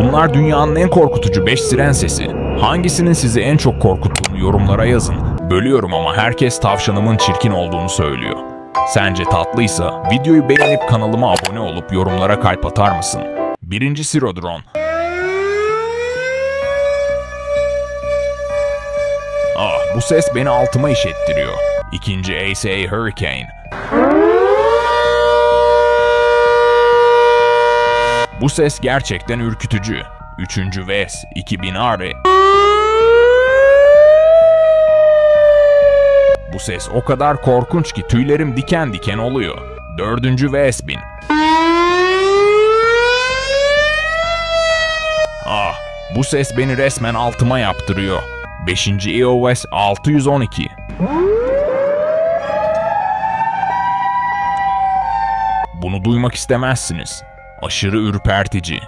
Bunlar dünyanın en korkutucu 5 siren sesi. Hangisinin sizi en çok korkuttuğunu yorumlara yazın. Bölüyorum ama herkes tavşanımın çirkin olduğunu söylüyor. Sence tatlıysa videoyu beğenip kanalıma abone olup yorumlara kalp atar mısın? 1. Sirodron. Ah, bu ses beni altıma işettiriyor. 2. ASA Hurricane. Bu ses gerçekten ürkütücü. 3. Vs 2000 Ari. Bu ses o kadar korkunç ki tüylerim diken diken oluyor. 4. Vs 1000. Ah, bu ses beni resmen altıma yaptırıyor. 5. EOS 612. Bunu duymak istemezsiniz. Aşırı ürpertici.